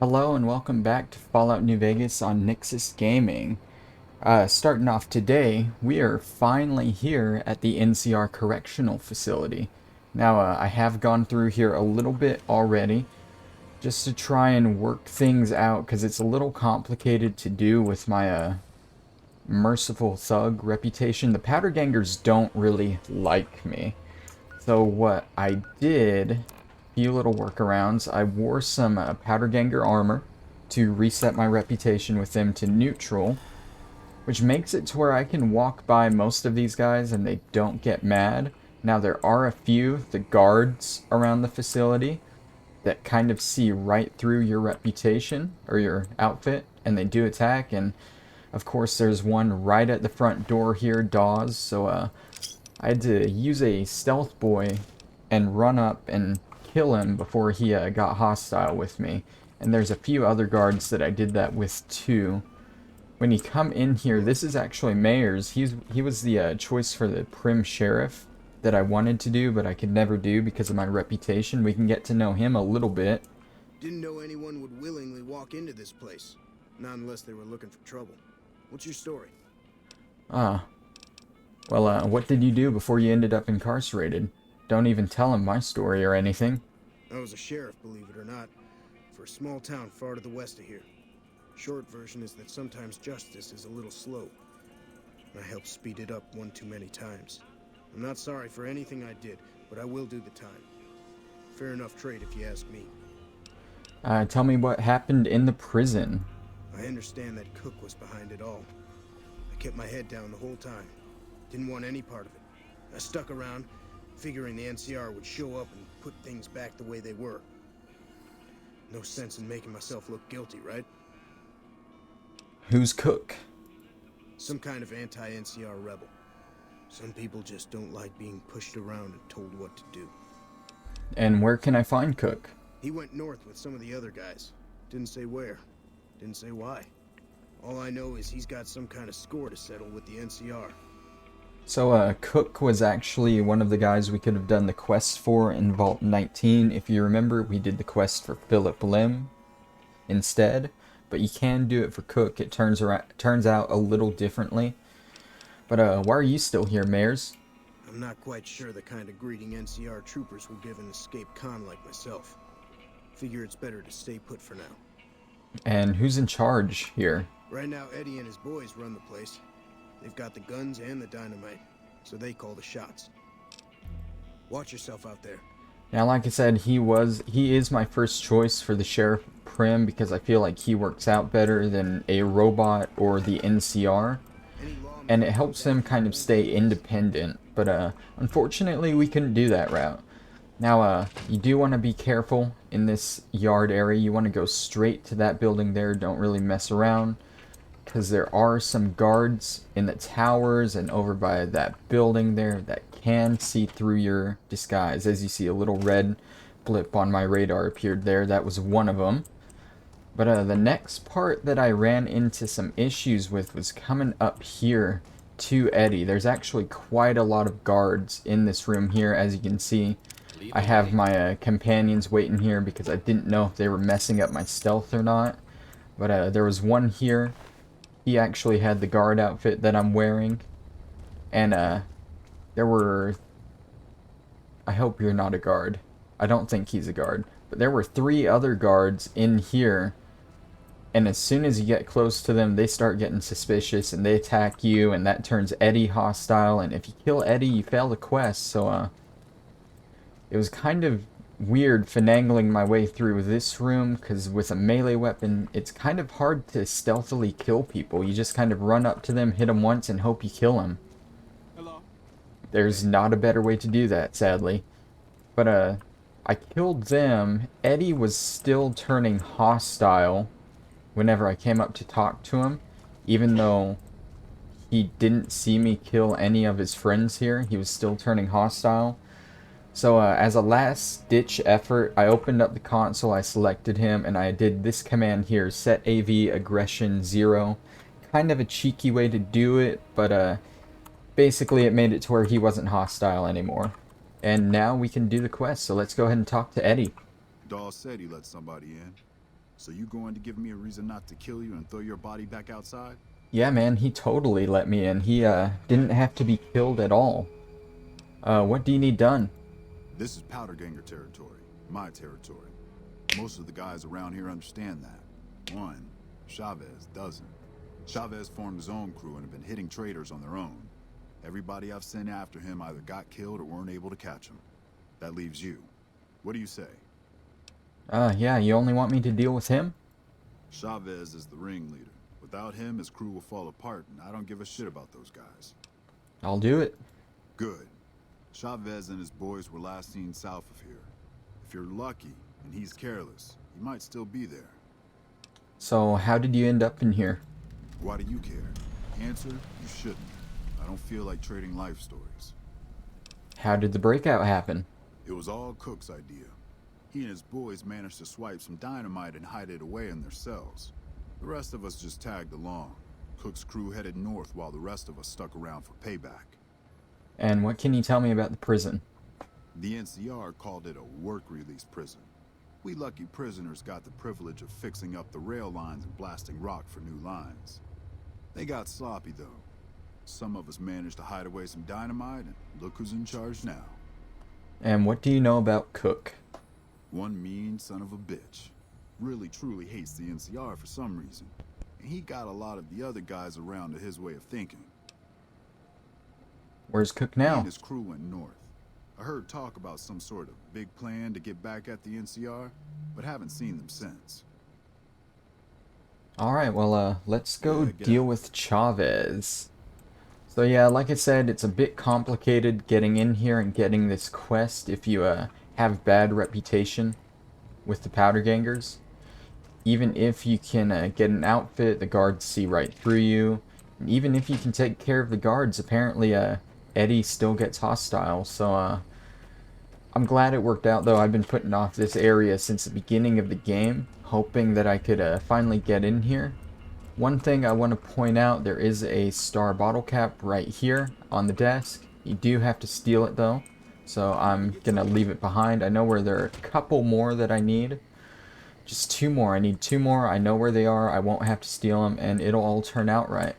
Hello and welcome back to Fallout New Vegas on Nyxus Gaming. Starting off today, we are finally here at the NCR Correctional Facility. Now, I have gone through here a little bit already, just to try and work things out, because it's a little complicated to do with my merciful thug reputation. The powder gangers don't really like me. So what I did, few little workarounds. I wore some powder ganger armor to reset my reputation with them to neutral, which makes it to where I can walk by most of these guys and they don't get mad. Now there are a few, the guards around the facility, that kind of see right through your reputation or your outfit, and they do attack. And of course there's one right at the front door here, Dawes, so I had to use a stealth boy and run up and kill him before he got hostile with me. And there's a few other guards that I did that with too. When you come in here, this is actually Mayor's. He was the choice for the Prim Sheriff that I wanted to do, but I could never do because of my reputation. We can get to know him a little bit. Didn't know anyone would willingly walk into this place. Not unless they were looking for trouble. What's your story? Well, what did you do before you ended up incarcerated? Don't even tell him my story or anything. I was a sheriff, believe it or not, for a small town far to the west of here. Short version is that sometimes justice is a little slow. I helped speed it up one too many times. I'm not sorry for anything I did, but I will do the time. Fair enough trade if you ask me. Tell me what happened in the prison. I understand that Cook was behind it all. I kept my head down the whole time. Didn't want any part of it. I stuck around, figuring the NCR would show up and put things back the way they were. No sense in making myself look guilty, right? Who's Cook? Some kind of anti-NCR rebel. Some people just don't like being pushed around and told what to do. And where can I find Cook? He went north with some of the other guys. Didn't say where. Didn't say why. All I know is he's got some kind of score to settle with the NCR. So, Cook was actually one of the guys we could have done the quest for in Vault 19. If you remember, we did the quest for Philip Lim instead. But you can do it for Cook. It turns out a little differently. But, why are you still here, Mayors? I'm not quite sure the kind of greeting NCR troopers will give an escaped con like myself. Figure it's better to stay put for now. And who's in charge here? Right now, Eddie and his boys run the place. They've got the guns and the dynamite, so they call the shots. Watch yourself out there. Now, like I said, he is my first choice for the Sheriff Prim because I feel like he works out better than a robot or the NCR. And it helps him kind of stay independent. But unfortunately, we couldn't do that route. Now, you do want to be careful in this yard area. You want to go straight to that building there. Don't really mess around, because there are some guards in the towers and over by that building there that can see through your disguise. As you see, a little red blip on my radar appeared there. That was one of them. But the next part that I ran into some issues with was coming up here to Eddie. There's actually quite a lot of guards in this room here. As you can see, I have my companions waiting here because I didn't know if they were messing up my stealth or not. But there was one here. He actually had the guard outfit that I'm wearing. And there were... I hope you're not a guard. I don't think he's a guard. But there were 3 other guards in here. And as soon as you get close to them, they start getting suspicious and they attack you, and that turns Eddie hostile. And if you kill Eddie, you fail the quest. So it was kind of weird finagling my way through this room, because with a melee weapon, it's kind of hard to stealthily kill people. You just kind of run up to them, hit them once, and hope you kill them. Hello. There's not a better way to do that, sadly. But I killed them. Eddie was still turning hostile whenever I came up to talk to him, even though he didn't see me kill any of his friends here. He was still turning hostile. So as a last-ditch effort, I opened up the console, I selected him, and I did this command here, set AV aggression 0. Kind of a cheeky way to do it, but basically it made it to where he wasn't hostile anymore. And now we can do the quest, so let's go ahead and talk to Eddie. Dawes said he let somebody in. So you going to give me a reason not to kill you and throw your body back outside? Yeah, man, he totally let me in. He, didn't have to be killed at all. What do you need done? This is Powder Ganger territory, my territory. Most of the guys around here understand that. One, Chavez doesn't. Chavez formed his own crew and have been hitting traitors on their own. Everybody I've sent after him either got killed or weren't able to catch him. That leaves you. What do you say? Yeah, you only want me to deal with him? Chavez is the ringleader. Without him, his crew will fall apart, and I don't give a shit about those guys. I'll do it. Good. Chavez and his boys were last seen south of here. If you're lucky, and he's careless, he might still be there. So, how did you end up in here? Why do you care? Answer, you shouldn't. I don't feel like trading life stories. How did the breakout happen? It was all Cook's idea. He and his boys managed to swipe some dynamite and hide it away in their cells. The rest of us just tagged along. Cook's crew headed north while the rest of us stuck around for payback. And what can you tell me about the prison? The NCR called it a work-release prison. We lucky prisoners got the privilege of fixing up the rail lines and blasting rock for new lines. They got sloppy, though. Some of us managed to hide away some dynamite, and look who's in charge now. And what do you know about Cook? One mean son of a bitch. Really truly hates the NCR for some reason. And he got a lot of the other guys around to his way of thinking. Where's Cook He now? and his crew went north. I heard talk about some sort of big plan to get back at the NCR, but haven't seen them since. Alright, well, let's go Yeah, get deal out. with Chavez. So yeah, like I said, it's a bit complicated getting in here and getting this quest if you, have bad reputation with the Powder Gangers. Even if you can get an outfit, the guards see right through you. And even if you can take care of the guards, apparently Eddie still gets hostile. So I'm glad it worked out, though. I've been putting off this area since the beginning of the game, hoping that I could finally get in here. One thing I want to point out, there is a star bottle cap right here on the desk. You do have to steal it, though. So I'm going to leave it behind. I know where there are a couple more that I need. Just 2 more. I need 2 more. I know where they are. I won't have to steal them, and it'll all turn out right.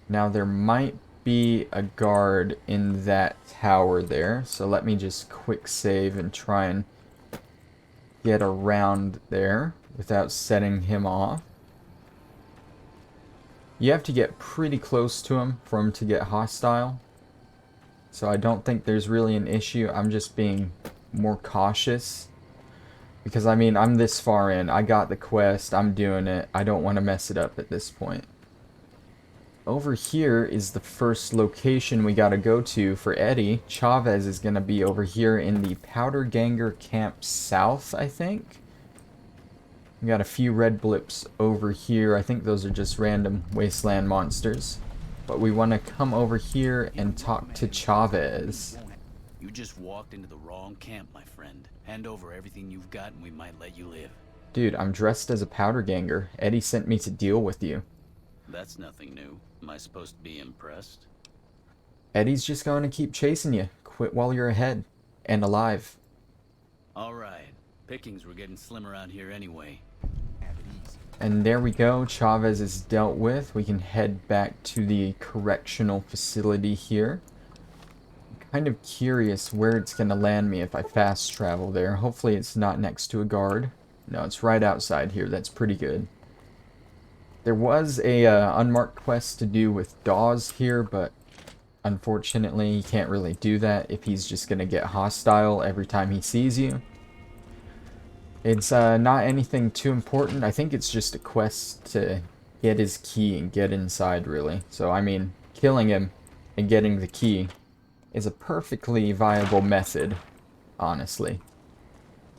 Now, there might be a guard in that tower there. So let me just quick save and try and get around there without setting him off. You have to get pretty close to him for him to get hostile. So I don't think there's really an issue. I'm just being more cautious. Because, I mean, I'm this far in. I got the quest. I'm doing it. I don't want to mess it up at this point. Over here is the first location we got to go to for Eddie. Chavez is going to be over here in the Powder Ganger Camp South, I think. We got a few red blips over here. I think those are just random wasteland monsters. But we want to come over here and talk to Chavez. You just walked into the wrong camp, my friend. Hand over everything you've got and we might let you live. Dude, I'm dressed as a powder ganger. Eddie sent me to deal with you. That's nothing new. Am I supposed to be impressed? Eddie's just going to keep chasing you. Quit while you're ahead. And alive. Alright. Pickings were getting slim around here anyway. And there we go. Chavez is dealt with. We can head back to the correctional facility here. I'm kind of curious where it's going to land me if I fast travel there. Hopefully it's not next to a guard. No, it's right outside here. That's pretty good. There was a unmarked quest to do with Dawes here, but unfortunately he can't really do that if he's just going to get hostile every time he sees you. It's not anything too important. I think it's just a quest to get his key and get inside, really. So, I mean, killing him and getting the key is a perfectly viable method, honestly.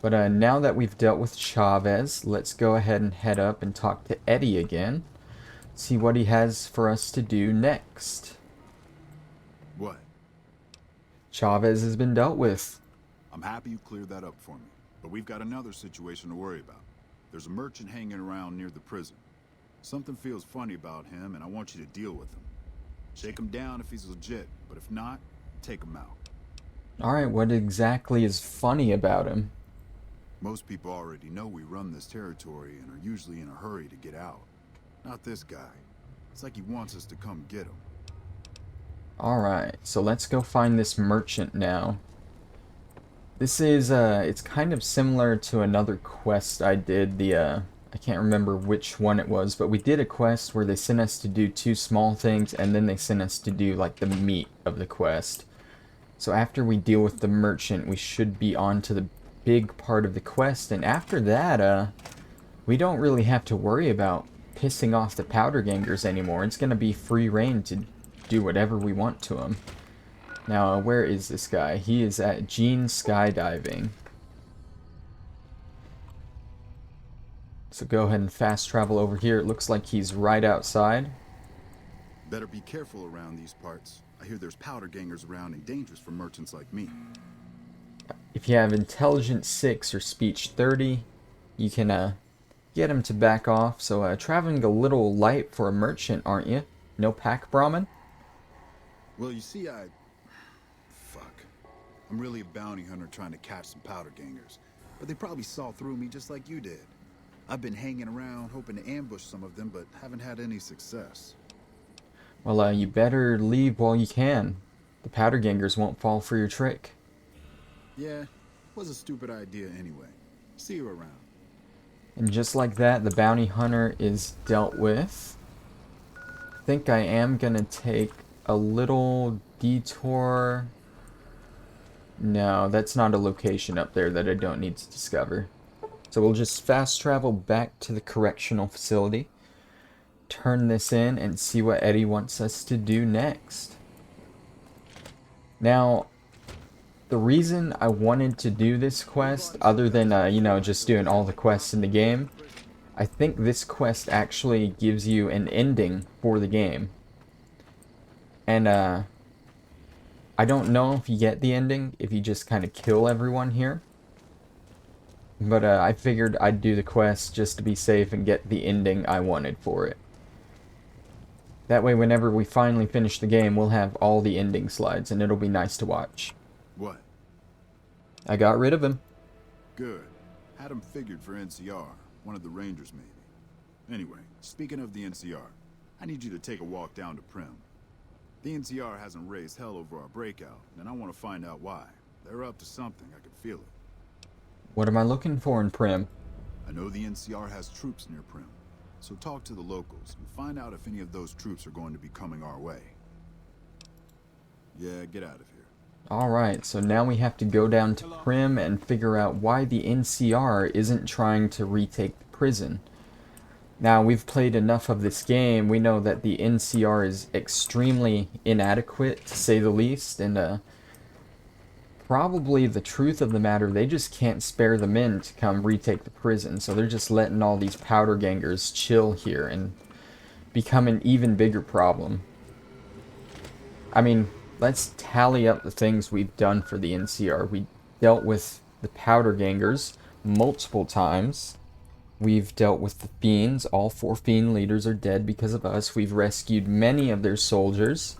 But now that we've dealt with Chavez, let's go ahead and head up and talk to Eddie again. See what he has for us to do next. What? Chavez has been dealt with. I'm happy you cleared that up for me. But we've got another situation to worry about. There's a merchant hanging around near the prison. Something feels funny about him, and I want you to deal with him. Shake him down if he's legit, but if not, take him out. Alright, what exactly is funny about him? Most people already know we run this territory and are usually in a hurry to get out. Not this guy. It's like he wants us to come get him. Alright, so let's go find this merchant now. This is, it's kind of similar to another quest I did, I can't remember which one it was, but we did a quest where they sent us to do 2 small things, and then they sent us to do, like, the meat of the quest. So after we deal with the merchant, we should be on to the big part of the quest, and after that, we don't really have to worry about pissing off the powder gangers anymore. It's gonna be free reign to do whatever we want to him. Now, where is this guy? He is at Gene Skydiving. So go ahead and fast travel over here. It looks like he's right outside. Better be careful around these parts. I hear there's powder gangers around and dangerous for merchants like me. If you have Intelligence 6 or Speech 30, you can get him to back off. So traveling a little light for a merchant, aren't you? No pack Brahmin? Well, you see, fuck. I'm really a bounty hunter trying to catch some powder gangers. But they probably saw through me just like you did. I've been hanging around hoping to ambush some of them, but haven't had any success. Well, you better leave while you can. The powder gangers won't fall for your trick. Yeah, was a stupid idea anyway. See you around. And just like that, the bounty hunter is dealt with. I think I am gonna take a little detour. No, that's not a location up there that I don't need to discover. So we'll just fast travel back to the correctional facility, turn this in, and see what Eddie wants us to do next. Now, the reason I wanted to do this quest, other than, you know, just doing all the quests in the game, I think this quest actually gives you an ending for the game. And, I don't know if you get the ending, if you just kind of kill everyone here. But I figured I'd do the quest just to be safe and get the ending I wanted for it. That way, whenever we finally finish the game, we'll have all the ending slides, and it'll be nice to watch. What? I got rid of him. Good. Had him figured for NCR. One of the Rangers, maybe. Anyway, speaking of the NCR, I need you to take a walk down to Prim. The NCR hasn't raised hell over our breakout, and I want to find out why. They're up to something, I can feel it. What am I looking for in Prim? I know the NCR has troops near Prim, so talk to the locals and find out if any of those troops are going to be coming our way. Yeah, get out of here. Alright, so now we have to go down to Prim and figure out why the NCR isn't trying to retake the prison. Now, we've played enough of this game, we know that the NCR is extremely inadequate, to say the least, and probably the truth of the matter, they just can't spare the men to come retake the prison, so they're just letting all these powder gangers chill here and become an even bigger problem. I mean, let's tally up the things we've done for the NCR. We dealt with the powder gangers multiple times. We've dealt with the fiends. All 4 fiend leaders are dead because of us. We've rescued many of their soldiers.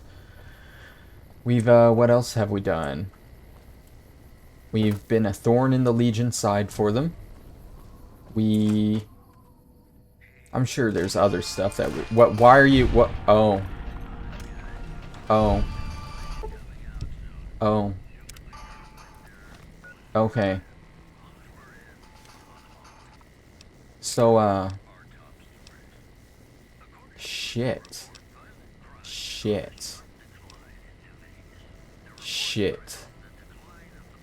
We've, what else have we done? We've been a thorn in the Legion's side for them. I'm sure there's other stuff that why are you, oh. Oh. Oh. Okay. So, shit.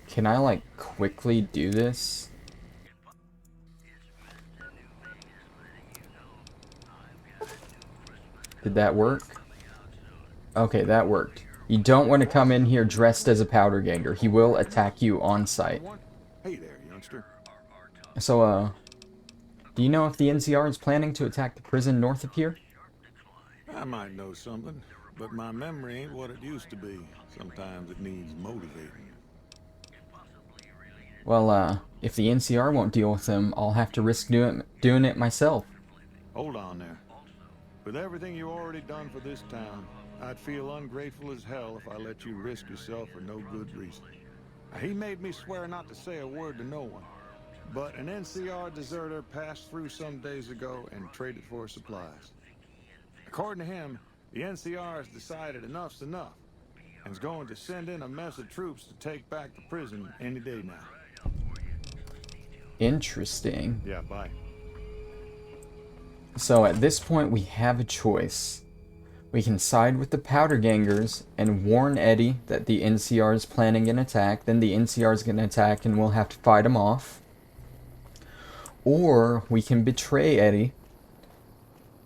Can I, like, quickly do this? Did that work? Okay, that worked. You don't want to come in here dressed as a powder ganger. He will attack you on sight. Hey there, youngster. So, do you know if the NCR is planning to attack the prison north of here? I might know something, but my memory ain't what it used to be. Sometimes it needs motivating. Well, if the NCR won't deal with them, I'll have to risk doing it myself. Hold on there. With everything you already done for this town, I'd feel ungrateful as hell if I let you risk yourself for no good reason. He made me swear not to say a word to no one. but an NCR deserter passed through some days ago and traded for supplies. According to him, the NCR has decided enough's enough and is going to send in a mess of troops to take back the prison any day now. Interesting. Yeah, bye. So at this point we have a choice. We can side with the powder gangers and warn Eddie that the NCR is planning an attack. Then the NCR is going to attack and we'll have to fight him off. Or we can betray Eddie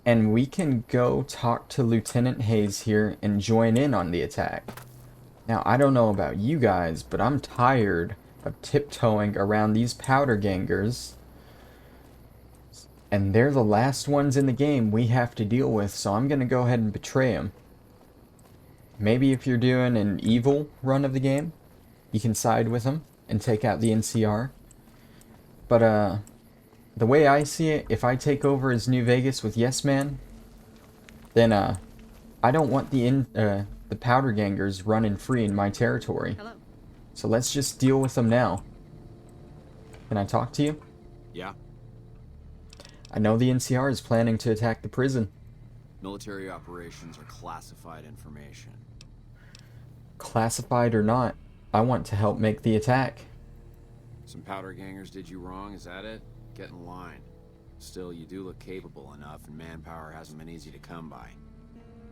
and we can go talk to Lieutenant Hayes here and join in on the attack. Now, I don't know about you guys, but I'm tired of tiptoeing around these powder gangers. And they're the last ones in the game we have to deal with, so I'm going to go ahead and betray them. Maybe if you're doing an evil run of the game, you can side with them and take out the NCR. But, the way I see it, if I take over as New Vegas with Yes Man, then, I don't want the powder gangers running free in my territory. Hello. So let's just deal with them now. Can I talk to you? Yeah. I know the NCR is planning to attack the prison. Military operations are classified information. Classified or not, I want to help make the attack. Some powder gangers did you wrong, is that it? Get in line. Still, you do look capable enough, and manpower hasn't been easy to come by.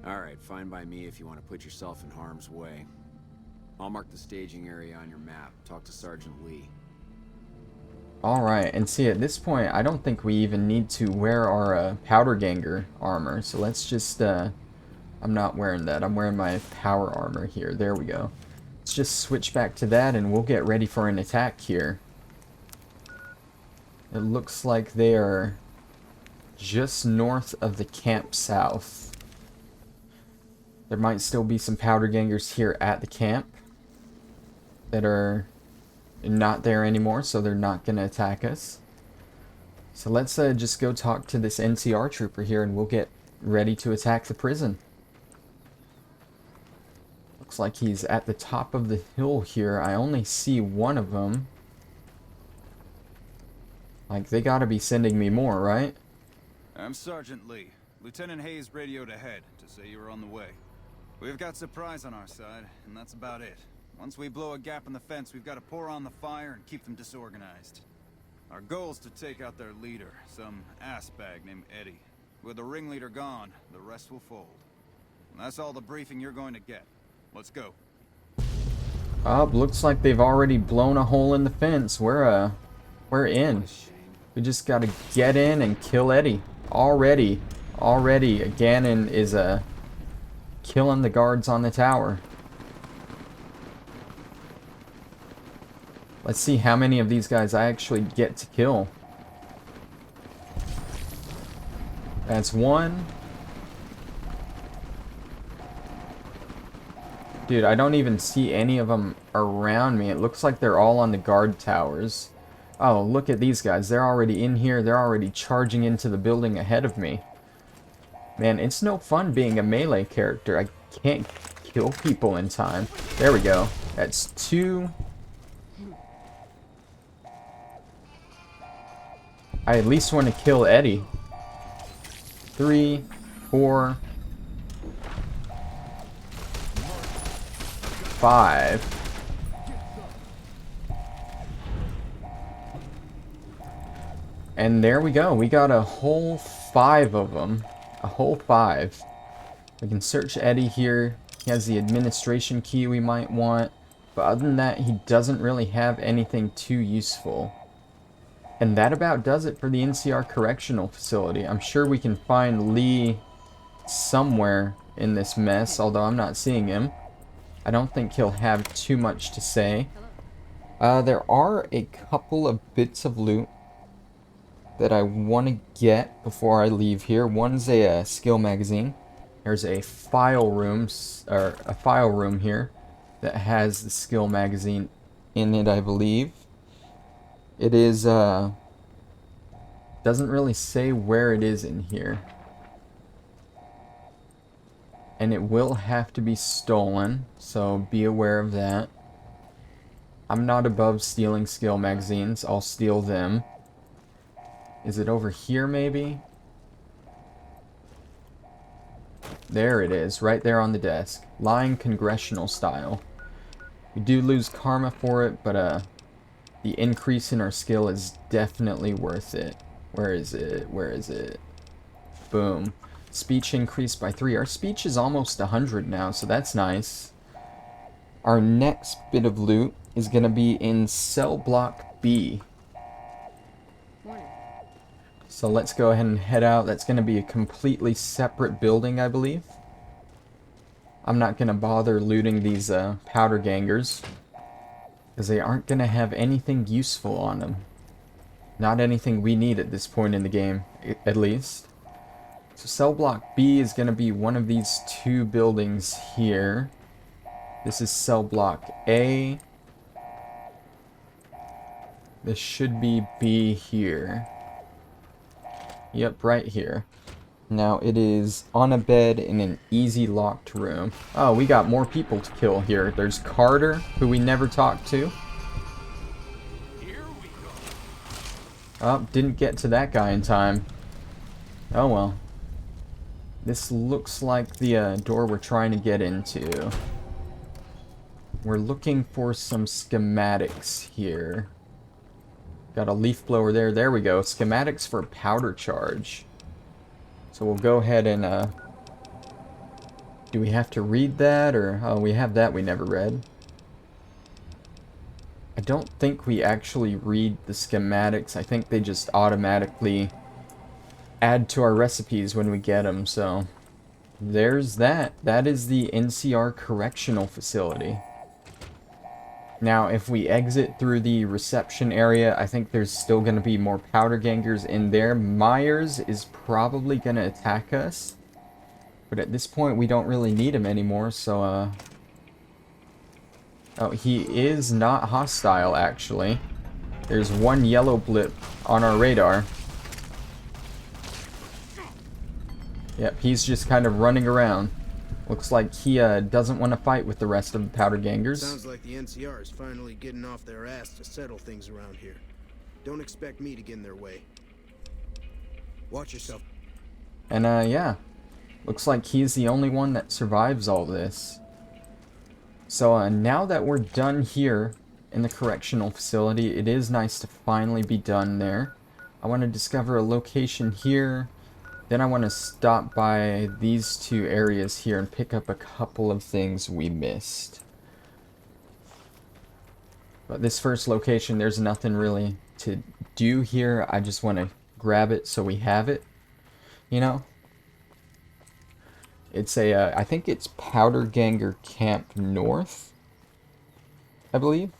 Alright, fine by me if you want to put yourself in harm's way. I'll mark the staging area on your map. Talk to Sergeant Lee. Alright, and see, at this point, I don't think we even need to wear our powder ganger armor. So let's just, I'm not wearing that. I'm wearing my power armor here. There we go. Let's just switch back to that and we'll get ready for an attack here. It looks like they are just north of the camp south. There might still be some powder gangers here at the camp that are not there anymore, so they're not going to attack us. So let's just go talk to this NCR trooper here and we'll get ready to attack the prison. Looks like he's at the top of the hill here. I only see one of them. Like, they gotta be sending me more, right? I'm Sergeant Lee. Lieutenant Hayes radioed ahead to say you were on the way. We've got surprise on our side, and that's about it. Once we blow a gap in the fence, we've got to pour on the fire and keep them disorganized. Our goal is to take out their leader, some assbag named Eddie. With the ringleader gone, the rest will fold. And that's all the briefing you're going to get. Let's go. Looks like they've already blown a hole in the fence. We're in. We just gotta get in and kill Eddie. Already, Gannon is killing the guards on the tower. Let's see how many of these guys I actually get to kill. That's one. Dude, I don't even see any of them around me. It looks like they're all on the guard towers. Oh, look at these guys. They're already in here. They're already charging into the building ahead of me. Man, it's no fun being a melee character. I can't kill people in time. There we go. That's two. I at least want to kill Eddie. 3, 4, 5. And there we go. We got a whole 5 of them. A whole 5. We can search Eddie here. He has the administration key we might want. But other than that, he doesn't really have anything too useful. And that about does it for the NCR Correctional Facility. I'm sure we can find Lee somewhere in this mess, although I'm not seeing him. I don't think he'll have too much to say. There are a couple of bits of loot that I want to get before I leave here. One's a skill magazine. There's a file room, or a file room here that has the skill magazine in it, I believe. It is doesn't really say where it is in here. And it will have to be stolen, so be aware of that. I'm not above stealing skill magazines. I'll steal them. Is it over here, maybe? There it is, right there on the desk. Lying congressional style. We do lose karma for it, but the increase in our skill is definitely worth it. Where is it? Where is it? Boom. Speech increased by 3. Our speech is almost 100 now, so that's nice. Our next bit of loot is going to be in cell block B. So let's go ahead and head out. That's going to be a completely separate building, I believe. I'm not going to bother looting these powder gangers, because they aren't going to have anything useful on them. Not anything we need at this point in the game, at least. So cell block B is going to be one of these 2 buildings here. This is cell block A. This should be B here. Yep, right here. Now it is on a bed in an easy locked room. Oh, we got more people to kill here. There's Carter, who we never talked to. Oh, didn't get to that guy in time. Oh well. This looks like the door we're trying to get into. We're looking for some schematics here. Got a leaf blower there. There we go. Schematics for powder charge. So we'll go ahead and, do we have to read that? Or, oh, we have that we never read. I don't think we actually read the schematics. I think they just automatically add to our recipes when we get them. So, there's that. That is the NCR Correctional Facility. Now, if we exit through the reception area, I think there's still going to be more powder gangers in there. Myers is probably going to attack us. But at this point, we don't really need him anymore, so, oh, he is not hostile, actually. There's one yellow blip on our radar. Yep, he's just kind of running around. Looks like he doesn't want to fight with the rest of the powder gangers. Sounds like the NCR is finally getting off their ass to settle things around here. Don't expect me to get in their way. Watch yourself. And yeah, looks like he's the only one that survives all this. So now that we're done here in the correctional facility, it is nice to finally be done there. I want to discover a location here. Then I want to stop by these 2 areas here and pick up a couple of things we missed. But this first location, there's nothing really to do here. I just want to grab it so we have it, you know? It's a, I think it's Powder Ganger Camp North, I believe.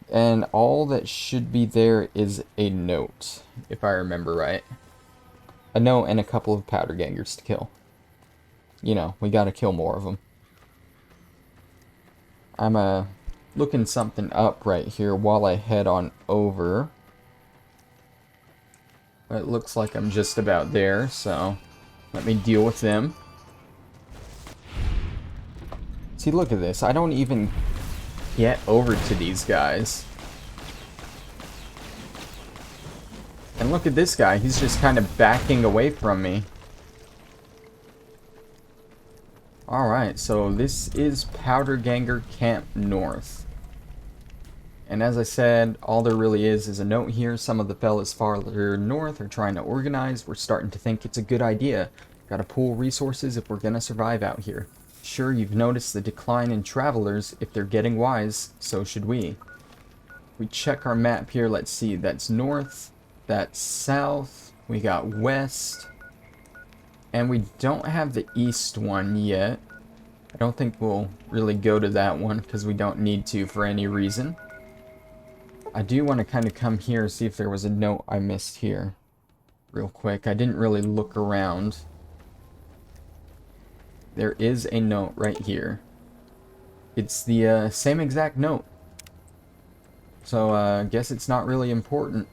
And all that should be there is a note, if I remember right. A note and a couple of powder gangers to kill. You know, we gotta kill more of them. I'm looking something up right here while I head on over. It looks like I'm just about there, so let me deal with them. See, look at this. I don't even get over to these guys. And look at this guy. He's just kind of backing away from me. Alright, so this is Powder Ganger Camp North. And as I said, all there really is a note here. Some of the fellas farther north are trying to organize. We're starting to think it's a good idea. Gotta pool resources if we're gonna survive out here. Sure, you've noticed the decline in travelers. If they're getting wise, so should we. We check our map here. Let's see. That's north. That's south. We got west. And we don't have the east one yet. I don't think we'll really go to that one because we don't need to for any reason. I do want to kind of come here and see if there was a note I missed here. Real quick. I didn't really look around. There is a note right here. It's the same exact note. So I guess it's not really important.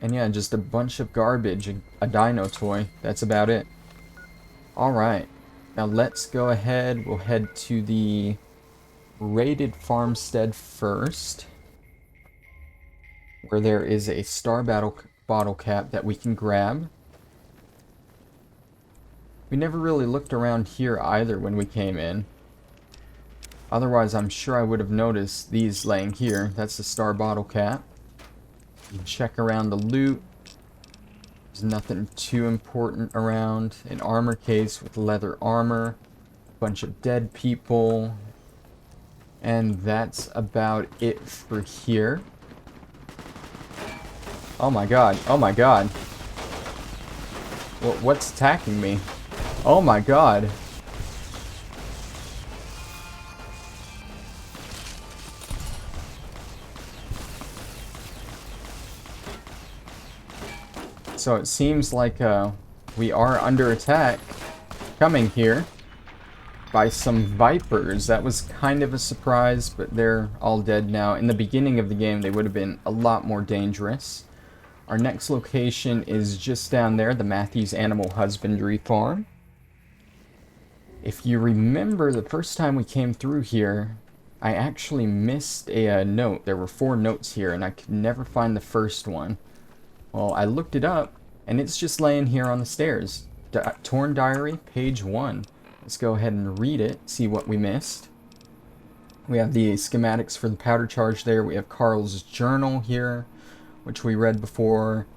And yeah, just a bunch of garbage, a dino toy. That's about it. Alright. Now let's go ahead. We'll head to the raided farmstead first, where there is a star bottle cap that we can grab. We never really looked around here either when we came in. Otherwise, I'm sure I would have noticed these laying here. That's the star bottle cap. You can check around the loot. There's nothing too important around. An armor case with leather armor. A bunch of dead people. And that's about it for here. Oh my god. Oh my god. What's attacking me? Oh my god. So it seems like we are under attack coming here by some vipers. That was kind of a surprise, but they're all dead now. In the beginning of the game, they would have been a lot more dangerous. Our next location is just down there, the Matthews Animal Husbandry Farm. If you remember, the first time we came through here, I actually missed a note. There were 4 notes here, and I could never find the first one. Well, I looked it up, and it's just laying here on the stairs. Torn Diary, page 1. Let's go ahead and read it, see what we missed. We have the schematics for the powder charge there. We have Carl's journal here, which we read before.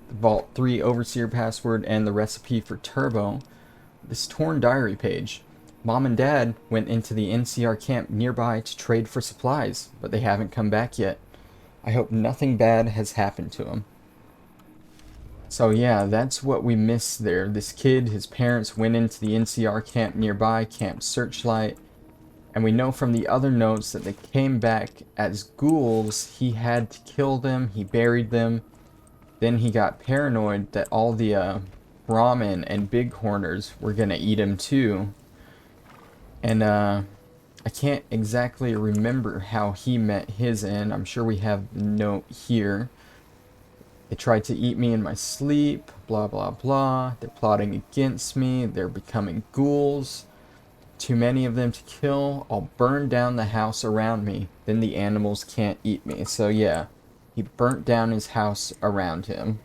The Vault 3 Overseer password, and the recipe for Turbo. This Torn Diary page. Mom and Dad went into the NCR camp nearby to trade for supplies, but they haven't come back yet. I hope nothing bad has happened to them. So yeah, that's what we missed there. This kid, his parents went into the NCR camp nearby, Camp Searchlight, and we know from the other notes that they came back as ghouls. He had to kill them, he buried them, then he got paranoid that all the Brahmin and Bighorners were gonna eat him too. And I can't exactly remember how he met his end. I'm sure we have the note here. They tried to eat me in my sleep, blah blah blah. They're plotting against me, they're becoming ghouls. Too many of them to kill. I'll burn down the house around me, then the animals can't eat me. So yeah, he burnt down his house around him.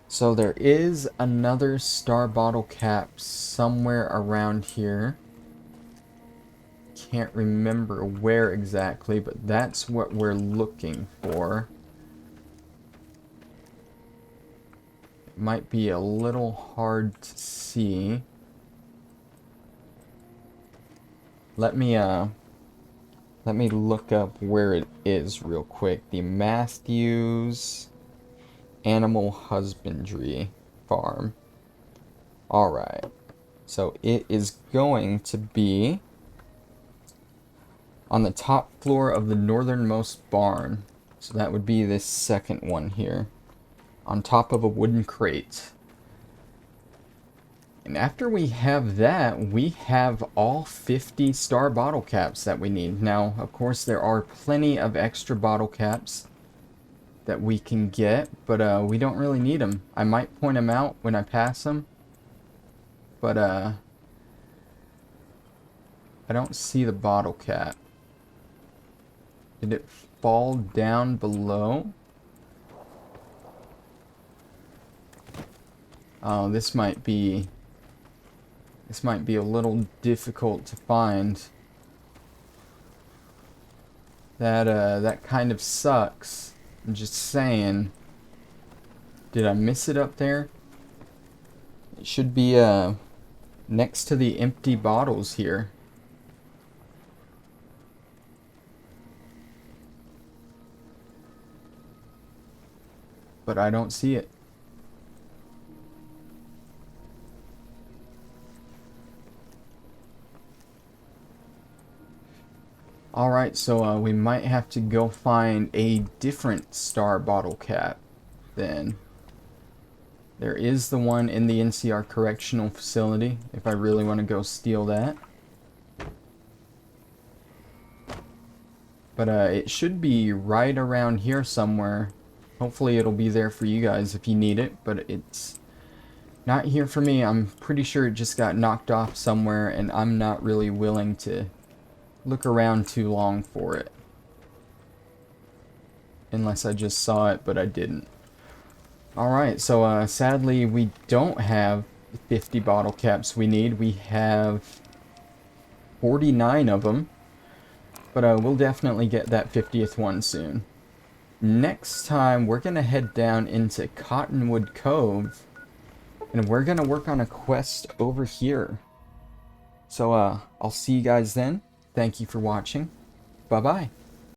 So there is another star bottle cap somewhere around here. Can't remember where exactly, but that's what we're looking for. It might be a little hard to see. Let me look up where it is real quick. The Matthews Animal Husbandry Farm. Alright. So it is going to be on the top floor of the northernmost barn. So that would be this second one here. On top of a wooden crate. And after we have that, we have all 50 star bottle caps that we need. Now, of course, there are plenty of extra bottle caps that we can get, but we don't really need them. I might point them out when I pass them, but I don't see the bottle cap. Did it fall down below? Oh, this might be a little difficult to find. That kind of sucks. I'm just saying. Did I miss it up there? It should be next to the empty bottles here. But I don't see it. Alright, so we might have to go find a different star bottle cap then. There is the one in the NCR Correctional Facility, if I really want to go steal that. But it should be right around here somewhere. Hopefully it'll be there for you guys if you need it, but it's Not here for me. I'm pretty sure it just got knocked off somewhere, and I'm not really willing to look around too long for it. Unless I just saw it, but I didn't. Alright, so sadly we don't have 50 bottle caps we need. We have 49 of them. But we'll definitely get that 50th one soon. Next time, we're going to head down into Cottonwood Cove. And we're going to work on a quest over here. So, I'll see you guys then. Thank you for watching. Bye-bye.